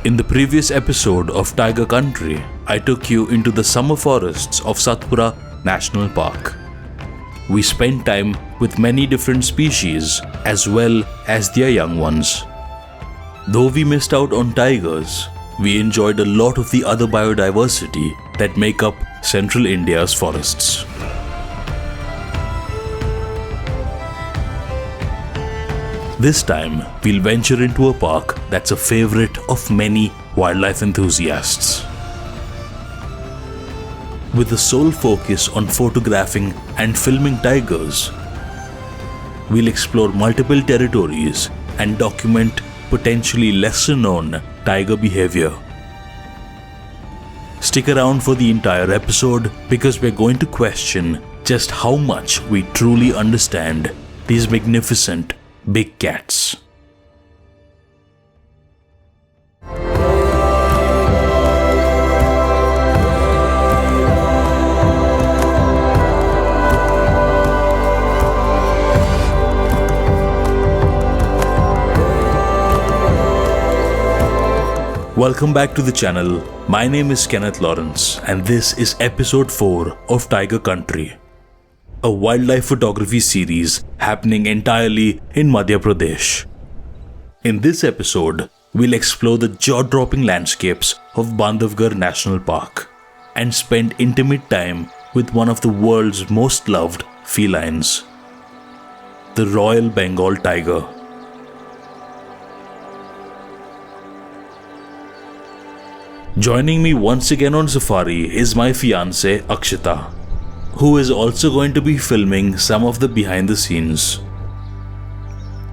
In the previous episode of Tiger Country, I took you into the summer forests of Satpura National Park. We spent time with many different species as well as their young ones. Though we missed out on tigers, we enjoyed a lot of the other biodiversity that make up central India's forests. This time, we'll venture into a park that's a favorite of many wildlife enthusiasts. With the sole focus on photographing and filming tigers, we'll explore multiple territories and document potentially lesser known tiger behavior. Stick around for the entire episode because we're going to question just how much we truly understand these magnificent big cats. Welcome back to the channel. My name is Kenneth Lawrence and this is episode 4 of Tiger Country, a wildlife photography series happening entirely in Madhya Pradesh. In this episode, we'll explore the jaw-dropping landscapes of Bandhavgarh National Park and spend intimate time with one of the world's most loved felines, the Royal Bengal tiger. Joining me once again on safari is my fiancée Akshita, who is also going to be filming some of the behind the scenes.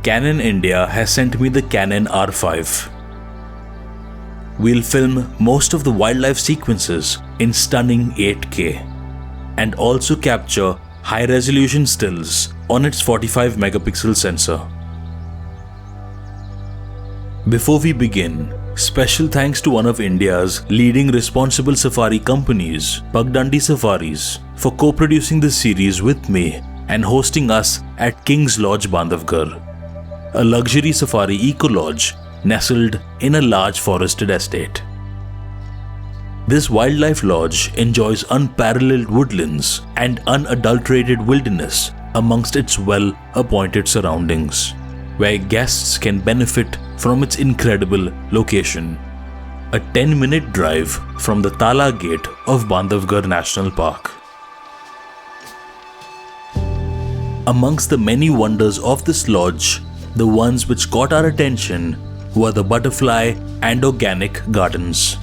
Canon India has sent me the Canon R5. We'll film most of the wildlife sequences in stunning 8K and also capture high-resolution stills on its 45 megapixel sensor. Before we begin, special thanks to one of India's leading responsible safari companies, Pugdundee Safaris, for co-producing this series with me and hosting us at King's Lodge Bandhavgarh, a luxury safari eco-lodge nestled in a large forested estate. This wildlife lodge enjoys unparalleled woodlands and unadulterated wilderness amongst its well-appointed surroundings, where guests can benefit from its incredible location. A 10-minute drive from the Tala Gate of Bandhavgarh National Park. Amongst the many wonders of this lodge, the ones which caught our attention were the butterfly and organic gardens.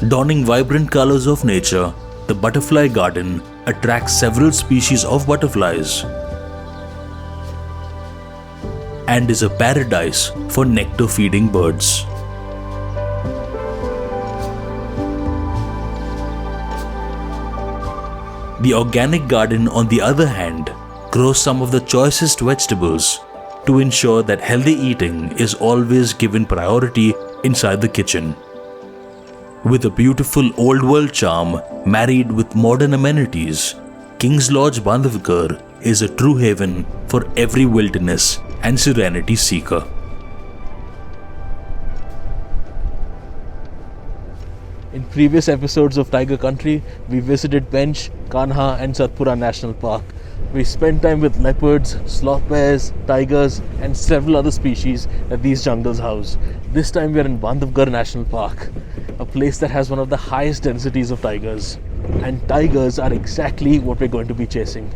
Donning vibrant colors of nature, the butterfly garden attracts several species of butterflies and is a paradise for nectar-feeding birds. The organic garden, on the other hand, grows some of the choicest vegetables to ensure that healthy eating is always given priority inside the kitchen. With a beautiful old world charm married with modern amenities, King's Lodge Bandhavgarh is a true haven for every wilderness and serenity seeker. In previous episodes of Tiger Country, we visited Pench, Kanha and Satpura National Park. We spent time with leopards, sloth bears, tigers and several other species that these jungles house. This time we are in Bandhavgarh National Park, a place that has one of the highest densities of tigers. And tigers are exactly what we're going to be chasing.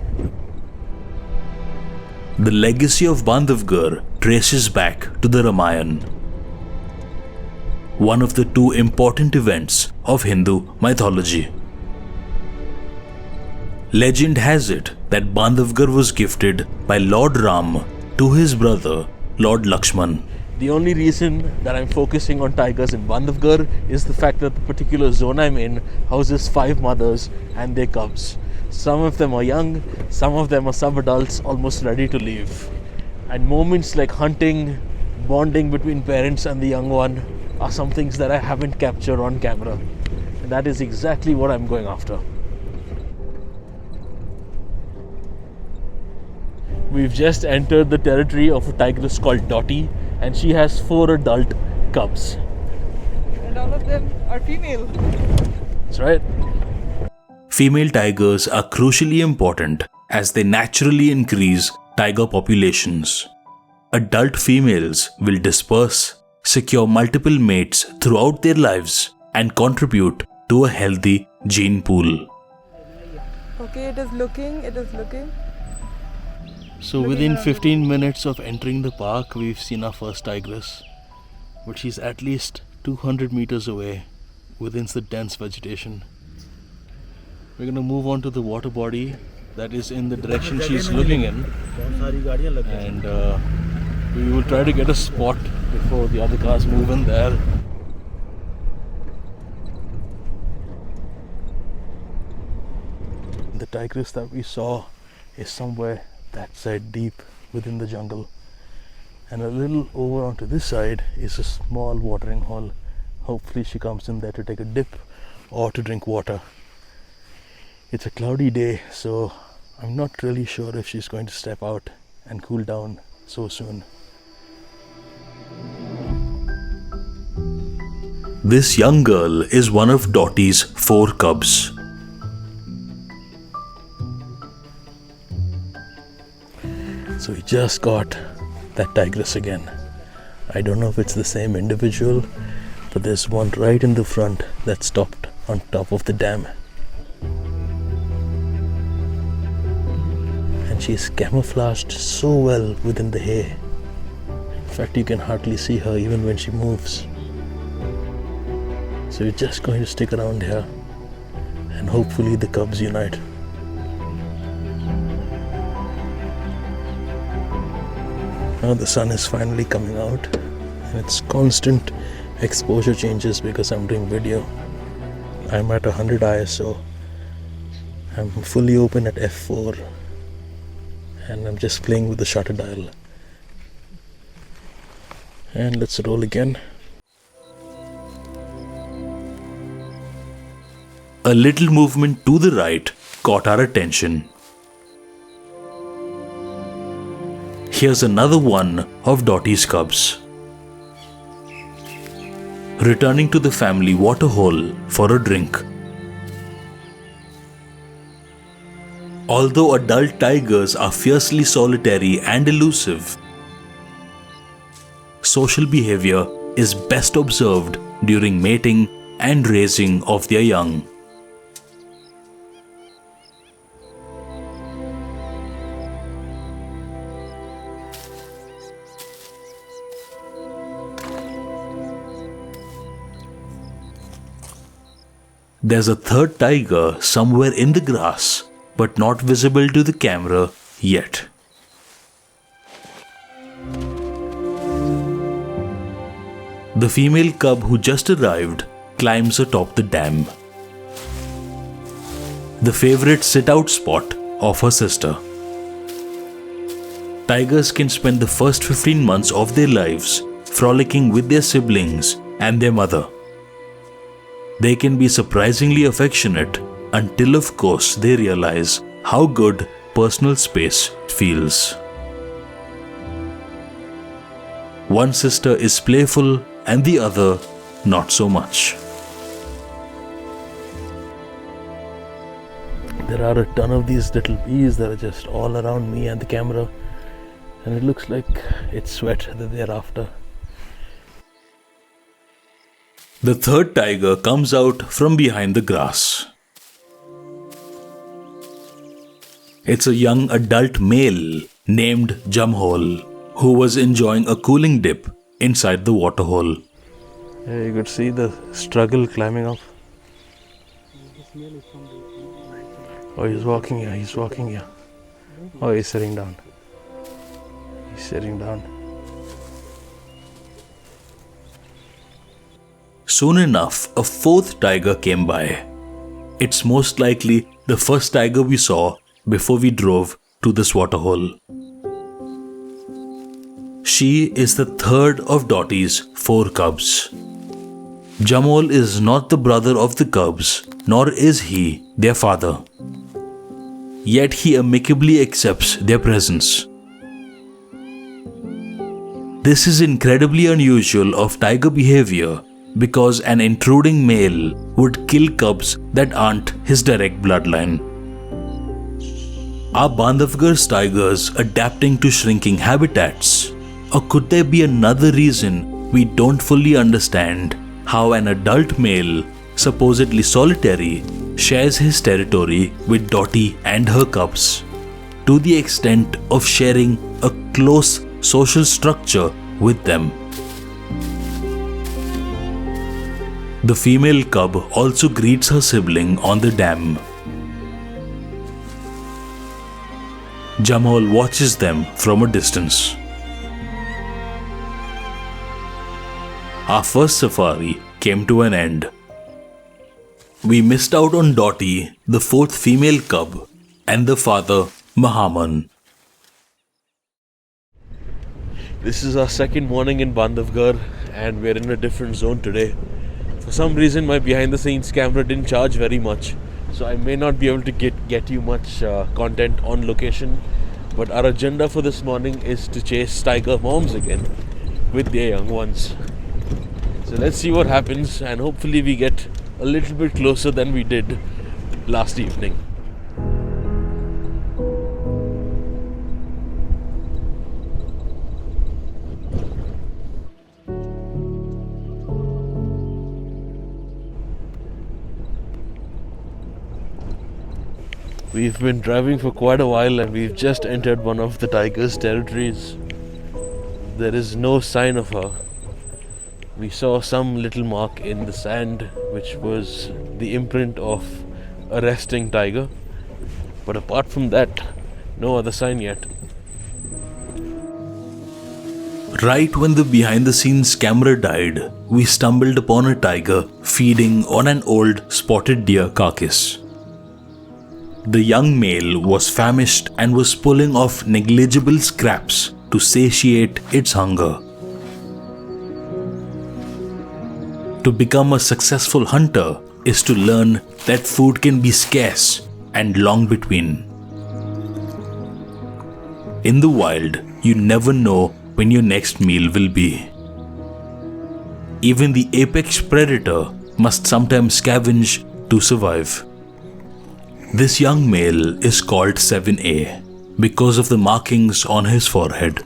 The legacy of Bandhavgarh traces back to the Ramayana, one of the two important events of Hindu mythology. Legend has it that Bandhavgarh was gifted by Lord Ram to his brother, Lord Lakshman. The only reason that I'm focusing on tigers in Bandhavgarh is the fact that the particular zone I'm in houses 5 mothers and their cubs. Some of them are young, some of them are sub-adults almost ready to leave. And moments like hunting, bonding between parents and the young one are some things that I haven't captured on camera. And that is exactly what I'm going after. We've just entered the territory of a tigress called Dottie, and she has 4 adult cubs. And all of them are female. That's right. Female tigers are crucially important as they naturally increase tiger populations. Adult females will disperse, secure multiple mates throughout their lives, and contribute to a healthy gene pool. Okay, it is looking. So within 15 minutes of entering the park, we've seen our first tigress, but she's at least 200 meters away within the dense vegetation. We're going to move on to the water body that is in the direction she's looking in, and we will try to get a spot before the other cars move in there. The tigress that we saw is somewhere that side deep within the jungle, and a little over onto this side is a small watering hole. Hopefully she comes in there to take a dip or to drink water. It's a cloudy day, so I'm not really sure if she's going to step out and cool down so soon. This young girl is one of Dottie's 4 cubs. So we just got that tigress again. I don't know if it's the same individual, but there's one right in the front that stopped on top of the dam. And she's camouflaged so well within the hay. In fact, you can hardly see her even when she moves. So we're just going to stick around here and hopefully the cubs unite. Now the sun is finally coming out, and it's constant exposure changes because I'm doing video. I'm at 100 ISO. I'm fully open at f4, and I'm just playing with the shutter dial. And let's roll again. A little movement to the right caught our attention. Here's another one of Dottie's cubs, returning to the family waterhole for a drink. Although adult tigers are fiercely solitary and elusive, social behavior is best observed during mating and raising of their young. There's a third tiger somewhere in the grass, but not visible to the camera yet. The female cub who just arrived climbs atop the dam, the favorite sit-out spot of her sister. Tigers can spend the first 15 months of their lives frolicking with their siblings and their mother. They can be surprisingly affectionate until, of course, they realize how good personal space feels. One sister is playful and the other not so much. There are a ton of these little bees that are just all around me and the camera, and it looks like it's sweat that they're after. The third tiger comes out from behind the grass. It's a young adult male named Jamhole who was enjoying a cooling dip inside the waterhole. Yeah, you could see the struggle climbing up. Oh, he's walking here. Oh, he's sitting down. Soon enough, a fourth tiger came by. It's most likely the first tiger we saw before we drove to this waterhole. She is the third of Dottie's 4 cubs. Jamol is not the brother of the cubs, nor is he their father. Yet he amicably accepts their presence. This is incredibly unusual of tiger behavior because an intruding male would kill cubs that aren't his direct bloodline. Are Bandhavgarh's tigers adapting to shrinking habitats? Or could there be another reason we don't fully understand how an adult male, supposedly solitary, shares his territory with Dottie and her cubs, to the extent of sharing a close social structure with them? The female cub also greets her sibling on the dam. Jamal watches them from a distance. Our first safari came to an end. We missed out on Dottie, the fourth female cub, and the father, Mahaman. This is our second morning in Bandhavgarh and we're in a different zone today. For some reason my behind the scenes camera didn't charge very much, so I may not be able to get you much content on location, but our agenda for this morning is to chase tiger moms again with their young ones. So let's see what happens, and hopefully we get a little bit closer than we did last evening. We've been driving for quite a while and we've just entered one of the tiger's territories. There is no sign of her. We saw some little mark in the sand which was the imprint of a resting tiger, but apart from that, no other sign yet. Right when the behind the scenes camera died, we stumbled upon a tiger feeding on an old spotted deer carcass. The young male was famished and was pulling off negligible scraps to satiate its hunger. To become a successful hunter is to learn that food can be scarce and long between. In the wild, you never know when your next meal will be. Even the apex predator must sometimes scavenge to survive. This young male is called 7A because of the markings on his forehead.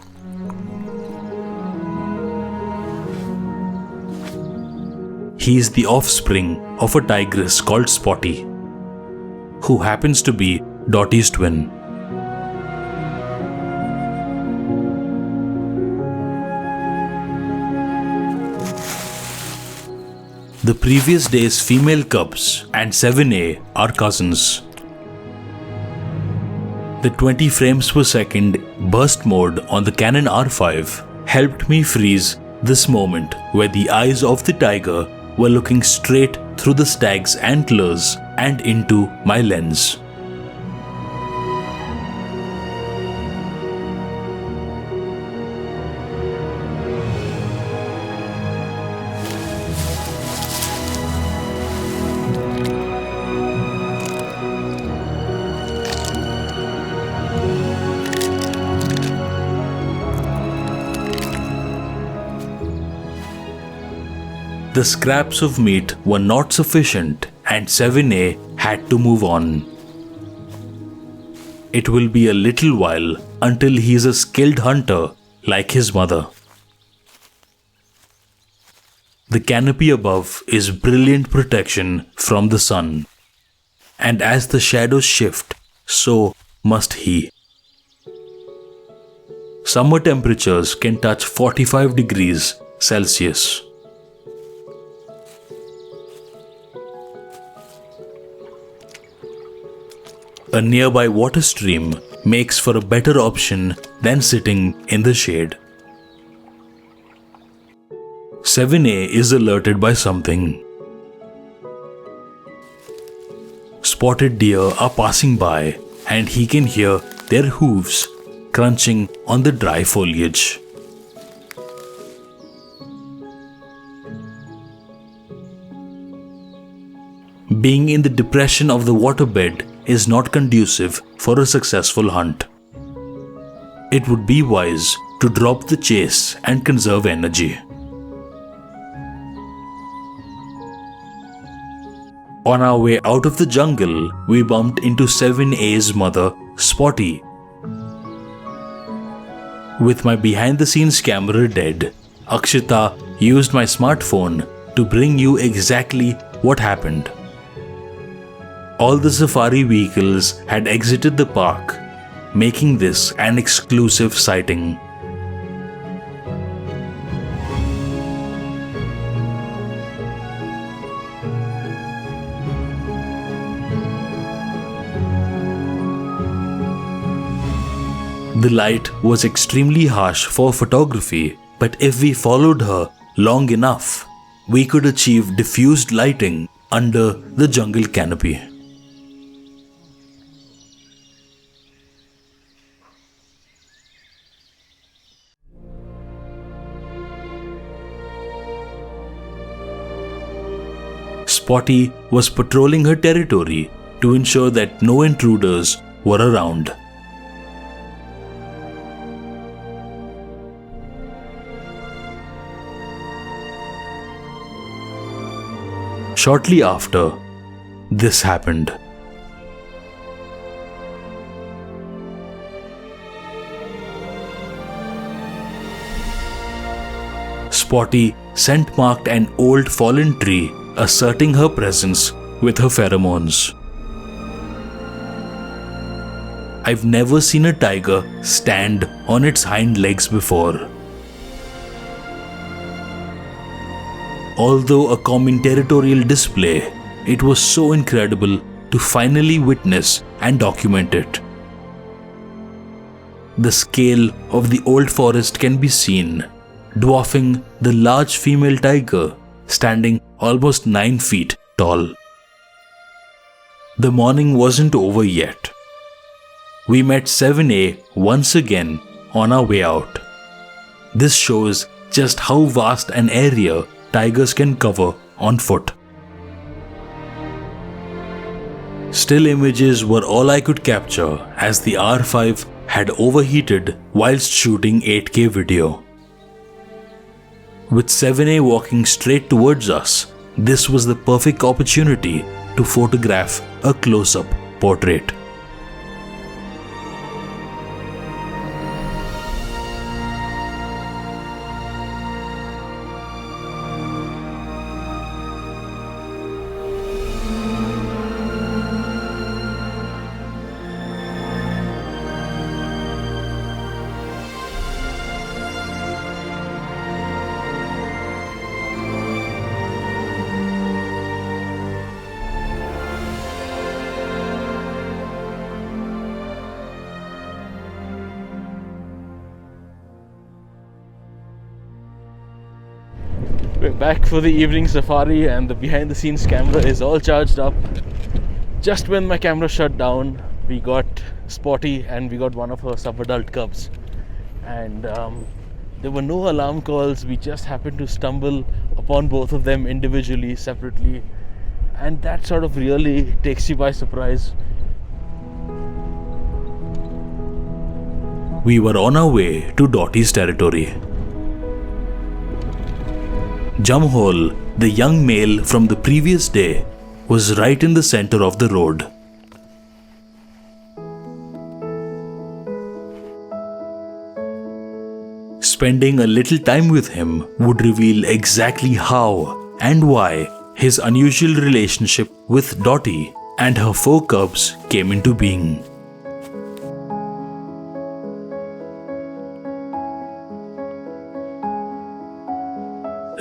He is the offspring of a tigress called Spotty, who happens to be Dottie's twin. The previous day's female cubs and 7A are cousins. The 20 frames per second burst mode on the Canon R5 helped me freeze this moment where the eyes of the tiger were looking straight through the stag's antlers and into my lens. The scraps of meat were not sufficient and 7A had to move on. It will be a little while until he is a skilled hunter like his mother. The canopy above is brilliant protection from the sun, and as the shadows shift, so must he. Summer temperatures can touch 45 degrees Celsius. A nearby water stream makes for a better option than sitting in the shade. 7A is alerted by something. Spotted deer are passing by and he can hear their hooves crunching on the dry foliage. Being in the depression of the waterbed is not conducive for a successful hunt. It would be wise to drop the chase and conserve energy. On our way out of the jungle, we bumped into 7A's mother, Spotty. With my behind-the-scenes camera dead, Akshita used my smartphone to bring you exactly what happened. All the safari vehicles had exited the park, making this an exclusive sighting. The light was extremely harsh for photography, but if we followed her long enough, we could achieve diffused lighting under the jungle canopy. Spotty was patrolling her territory to ensure that no intruders were around. Shortly after, this happened. Spotty scent-marked an old fallen tree, asserting her presence with her pheromones. I've never seen a tiger stand on its hind legs before. Although a common territorial display, it was so incredible to finally witness and document it. The scale of the old forest can be seen, dwarfing the large female tiger standing almost 9 feet tall. The morning wasn't over yet. We met 7A once again on our way out. This shows just how vast an area tigers can cover on foot. Still images were all I could capture as the R5 had overheated whilst shooting 8K video. With 7A walking straight towards us, this was the perfect opportunity to photograph a close-up portrait. We're back for the evening safari and the behind the scenes camera is all charged up. Just when my camera shut down, we got Spotty and we got one of her sub-adult cubs. And there were no alarm calls. We just happened to stumble upon both of them individually, separately. And that sort of really takes you by surprise. We were on our way to Dottie's territory. Jamhol, the young male from the previous day, was right in the center of the road. Spending a little time with him would reveal exactly how and why his unusual relationship with Dottie and her 4 cubs came into being.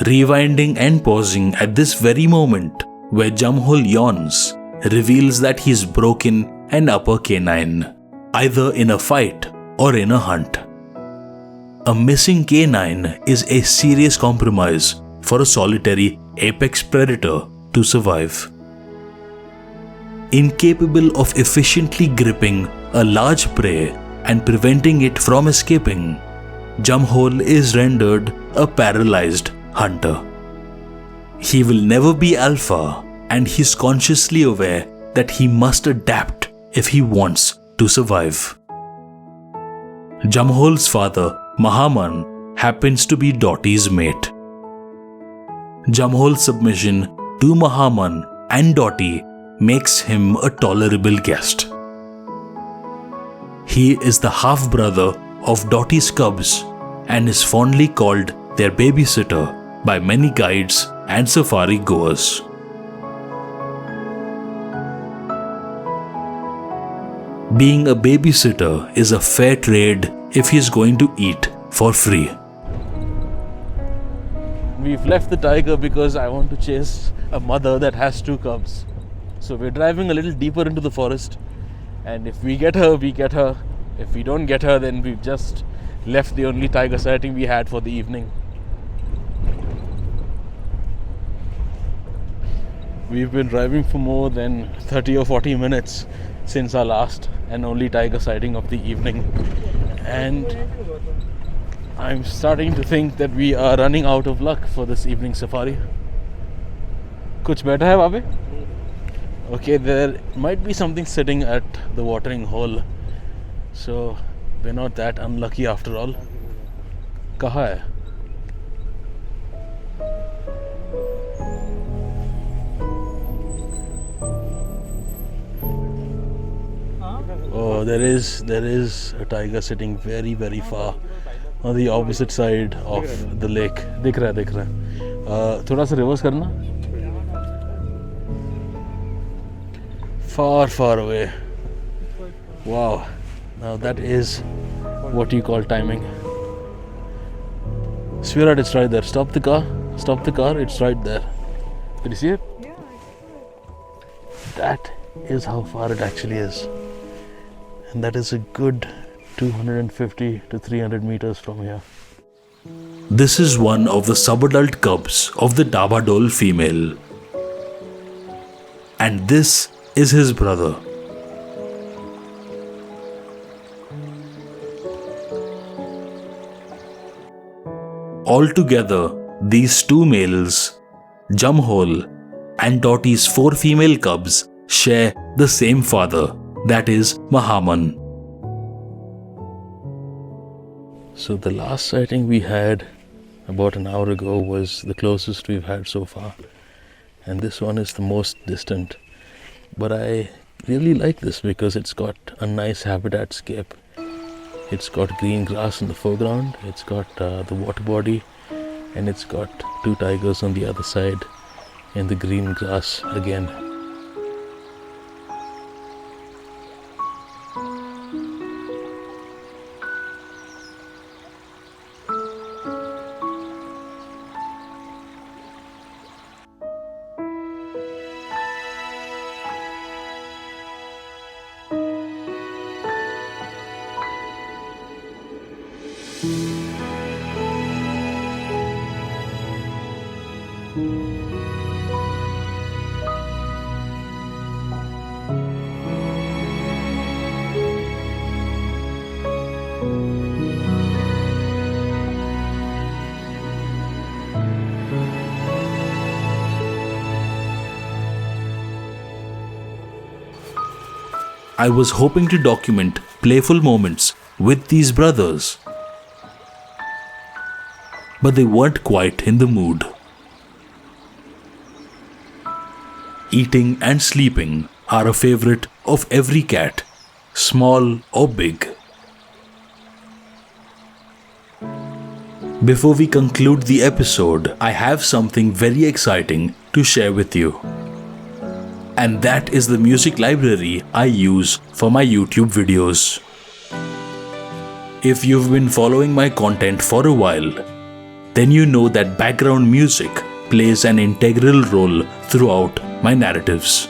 Rewinding and pausing at this very moment where Jamhol yawns reveals that he's broken an upper canine, either in a fight or in a hunt. A missing canine is a serious compromise for a solitary apex predator to survive. Incapable of efficiently gripping a large prey and preventing it from escaping, Jamhol is rendered a paralyzed hunter. He will never be alpha, and he's consciously aware that he must adapt if he wants to survive. Jamhol's father Mahaman happens to be Dottie's mate. Jamhol's submission to Mahaman and Dottie makes him a tolerable guest. He is the half-brother of Dottie's cubs and is fondly called their babysitter by many guides and safari goers. Being a babysitter is a fair trade if he is going to eat for free. We've left the tiger because I want to chase a mother that has 2 cubs. So we're driving a little deeper into the forest, and if we get her, we get her. If we don't get her, then we've just left the only tiger sighting we had for the evening. We've been driving for more than 30 or 40 minutes since our last and only tiger sighting of the evening, and I'm starting to think that we are running out of luck for this evening safari. Kuch better hai wahan pe? Okay, there might be something sitting at the watering hole, so we're not that unlucky after all. Kaha hai? Oh, there is a tiger sitting very, very far on the opposite side of the lake. Dikh raha hai. Thoda sa reverse karna. Far, far away. Wow. Now that is what you call timing. Swear it's right there. Stop the car. Stop the car. It's right there. Did you see it? Yeah, I saw it. That is how far it actually is. And that is a good 250 to 300 meters from here. This is one of the subadult cubs of the Dabadol female. And this is his brother. Altogether, these 2 males, Jamhol and Dottie's 4 female cubs, share the same father, that is Mahaman. So the last sighting we had about an hour ago was the closest we've had so far, and this one is the most distant. But I really like this because it's got a nice habitat scape. It's got green grass in the foreground, it's got the water body, and it's got 2 tigers on the other side in the green grass again. I was hoping to document playful moments with these brothers, but they weren't quite in the mood. Eating and sleeping are a favorite of every cat, small or big. Before we conclude the episode, I have something very exciting to share with you. And that is the music library I use for my YouTube videos. If you've been following my content for a while, then you know that background music plays an integral role throughout my narratives.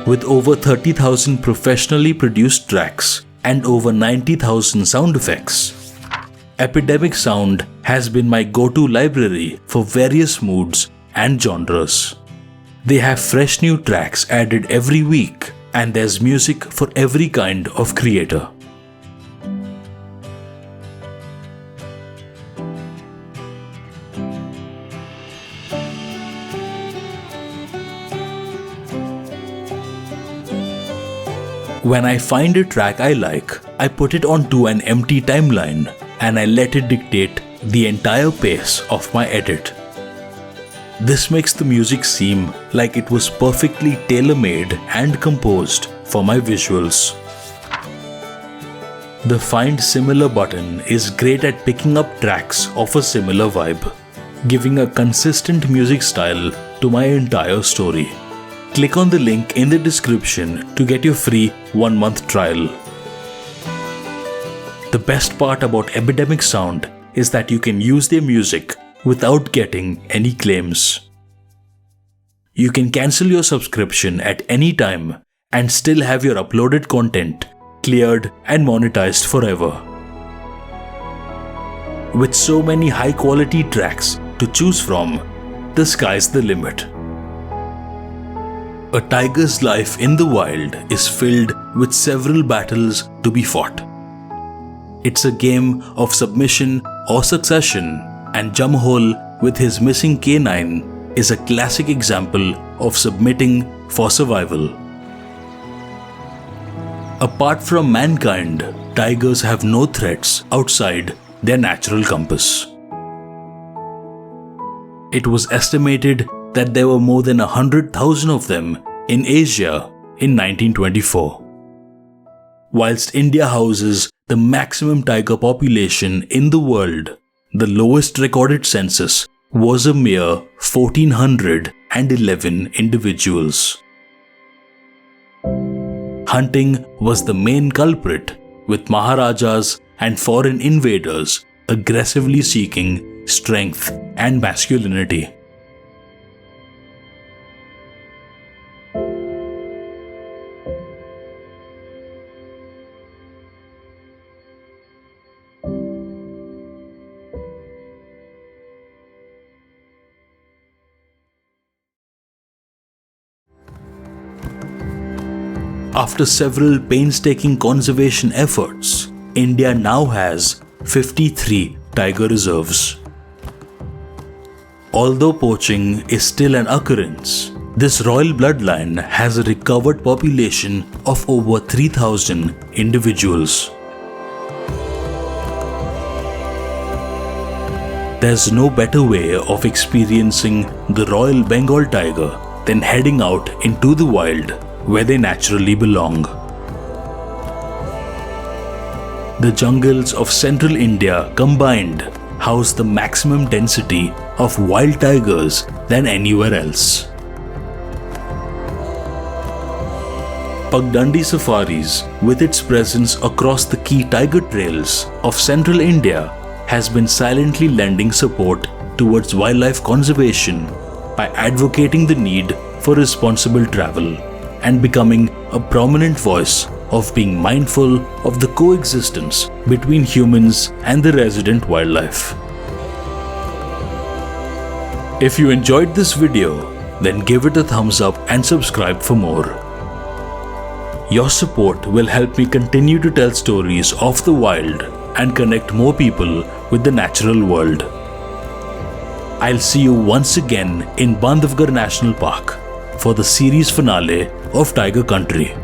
With over 30,000 professionally produced tracks and over 90,000 sound effects, Epidemic Sound has been my go-to library for various moods and genres. They have fresh new tracks added every week, and there's music for every kind of creator. When I find a track I like, I put it onto an empty timeline and I let it dictate the entire pace of my edit. This makes the music seem like it was perfectly tailor-made and composed for my visuals. The Find Similar button is great at picking up tracks of a similar vibe, giving a consistent music style to my entire story. Click on the link in the description to get your free 1-month trial. The best part about Epidemic Sound is that you can use their music without getting any claims. You can cancel your subscription at any time and still have your uploaded content cleared and monetized forever. With so many high-quality tracks to choose from, the sky's the limit. A tiger's life in the wild is filled with several battles to be fought. It's a game of submission or succession, and Jamhol with his missing canine is a classic example of submitting for survival. Apart from mankind, tigers have no threats outside their natural compass. It was estimated that there were more than 100,000 of them in Asia in 1924. Whilst India houses the maximum tiger population in the world, the lowest recorded census was a mere 1,411 individuals. Hunting was the main culprit, with Maharajas and foreign invaders aggressively seeking strength and masculinity. After several painstaking conservation efforts, India now has 53 tiger reserves. Although poaching is still an occurrence, this royal bloodline has a recovered population of over 3,000 individuals. There's no better way of experiencing the Royal Bengal tiger than heading out into the wild where they naturally belong. The jungles of central India combined house the maximum density of wild tigers than anywhere else. Pugdundee Safaris, with its presence across the key tiger trails of central India, has been silently lending support towards wildlife conservation by advocating the need for responsible travel and becoming a prominent voice of being mindful of the coexistence between humans and the resident wildlife. If you enjoyed this video, then give it a thumbs up and subscribe for more. Your support will help me continue to tell stories of the wild and connect more people with the natural world. I'll see you once again in Bandhavgarh National Park for the series finale of Tiger Country.